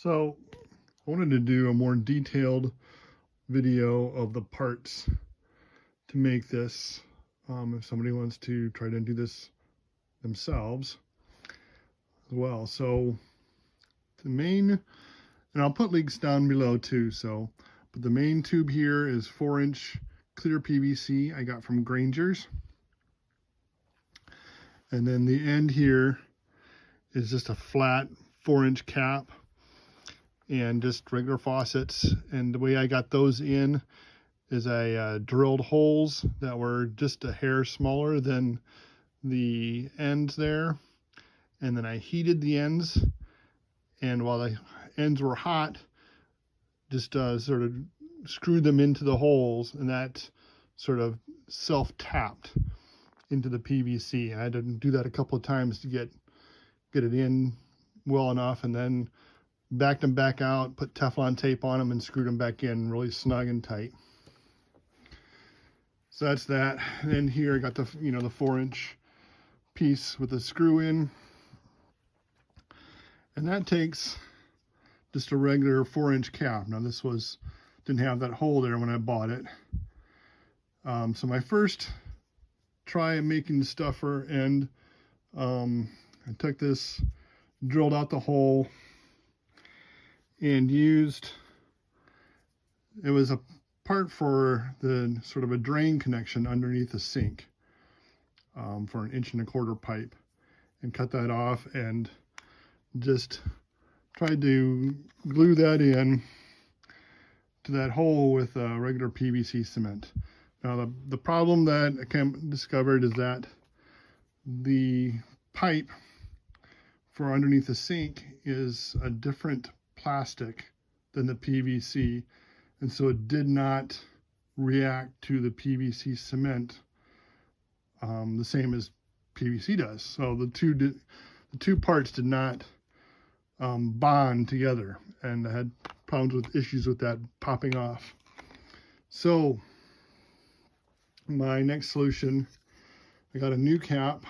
So I wanted to do a more detailed video of the parts to make this, if somebody wants to try to do this themselves as well. So the main, and I'll put links down below too, but the main tube here is 4-inch clear PVC I got from Granger's. And then the end here is just a flat 4-inch cap and just regular faucets. And the way I got those in is I drilled holes that were just a hair smaller than the ends there, and then I heated the ends, and while the ends were hot, just sort of screwed them into the holes, and that sort of self-tapped into the PVC. I had to do that a couple of times to get it in well enough, and then backed them back out, put Teflon tape on them, and screwed them back in really snug and tight. So that's that. And then here I got the the 4-inch piece with the screw in, and that takes just a regular 4-inch cap. Now this didn't have that hole there when I bought it. So my first try at making the stuffer end, I took this, drilled out the hole, and used, it was a part for the sort of a drain connection underneath the sink, for an 1.25-inch pipe, and cut that off and just tried to glue that in to that hole with regular PVC cement. Now the problem that I discovered is that the pipe for underneath the sink is a different plastic than the PVC, and so it did not react to the PVC cement the same as PVC does. So the two parts did not bond together, and I had problems with issues with that popping off. So my next solution, I got a new cap,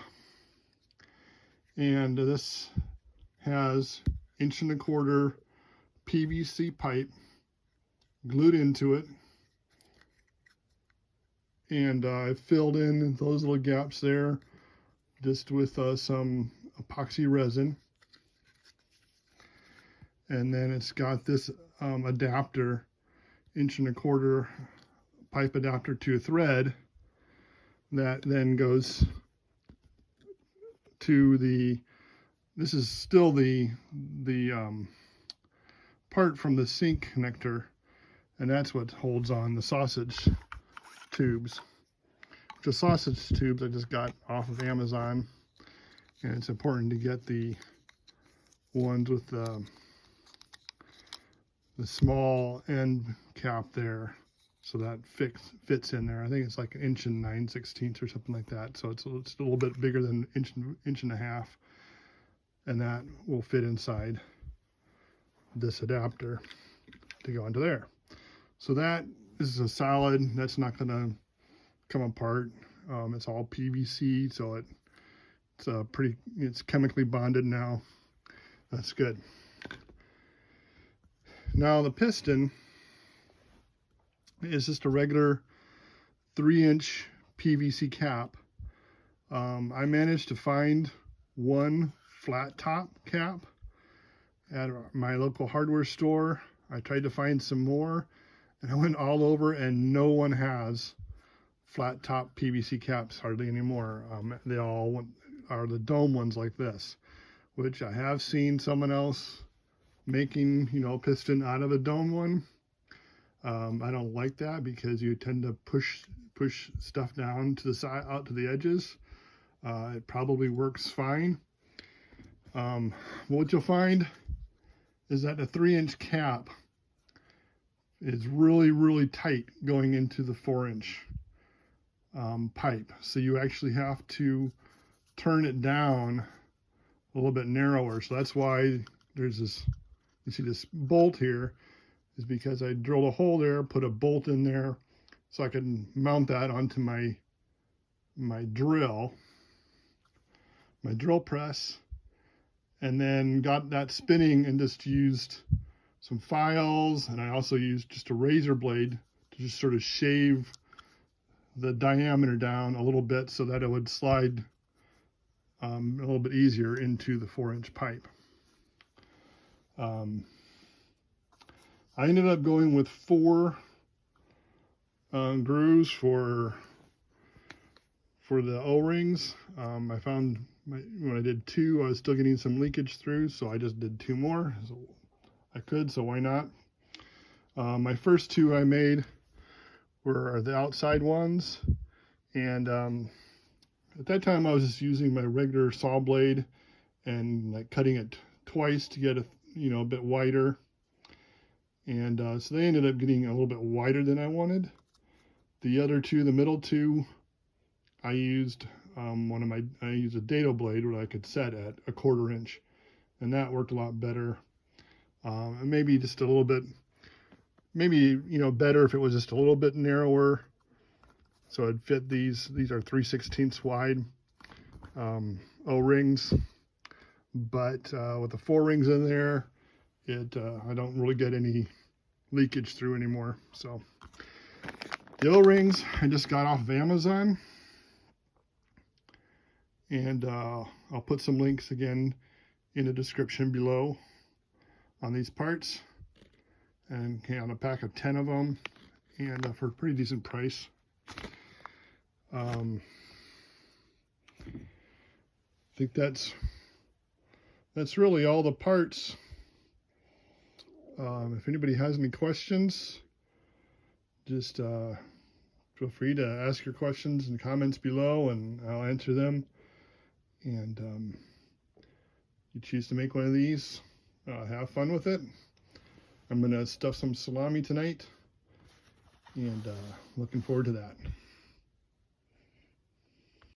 and this has 1.25-inch PVC pipe glued into it, and I filled in those little gaps there just with some epoxy resin. And then it's got this adapter, 1.25-inch pipe adapter to a thread that then goes to this is still the part from the sink connector, and that's what holds on the sausage tubes. The sausage tubes I just got off of Amazon, and it's important to get the ones with the small end cap there, so that fits in there. I think it's like 1 9/16 inches or something like that, so it's a little bit bigger than 1.5 inches, and that will fit inside this adapter to go into there. So that is a solid, that's not going to come apart. It's all PVC, so it's chemically bonded now. That's good. Now the piston is just a regular 3-inch PVC cap. I managed to find one flat top cap at my local hardware store. I tried to find some more, and I went all over, and no one has flat top PVC caps hardly anymore. They all are the dome ones like this, which I have seen someone else making, a piston out of a dome one. I don't like that because you tend to push stuff down to the side, out to the edges. It probably works fine. What you'll find is that the 3-inch cap is really, really tight going into the 4-inch pipe. So you actually have to turn it down a little bit narrower. So that's why there's this, you see this bolt here, is because I drilled a hole there, put a bolt in there so I can mount that onto my drill press, and then got that spinning and just used some files, and I also used just a razor blade to just sort of shave the diameter down a little bit so that it would slide a little bit easier into the 4-inch pipe. I ended up going with 4 grooves for the O-rings. I found when I did 2, I was still getting some leakage through, so I just did 2 more. So I could, so why not? My first 2 I made were the outside ones, and at that time I was just using my regular saw blade and like cutting it twice to get a bit wider, and so they ended up getting a little bit wider than I wanted. The other 2, the middle 2, I used I used a dado blade where I could set at a 1/4 inch, and that worked a lot better. And maybe just a little bit, better if it was just a little bit narrower, so it'd fit these. These are 3/16 wide O-rings, but with the 4 rings in there, I don't really get any leakage through anymore. So the O-rings I just got off of Amazon, and I'll put some links again in the description below on these parts, and on a pack of 10 of them, and for a pretty decent price. I think that's really all the parts. If anybody has any questions, just feel free to ask your questions in comments below, and I'll answer them. And you choose to make one of these, have fun with it. I'm going to stuff some salami tonight, and looking forward to that.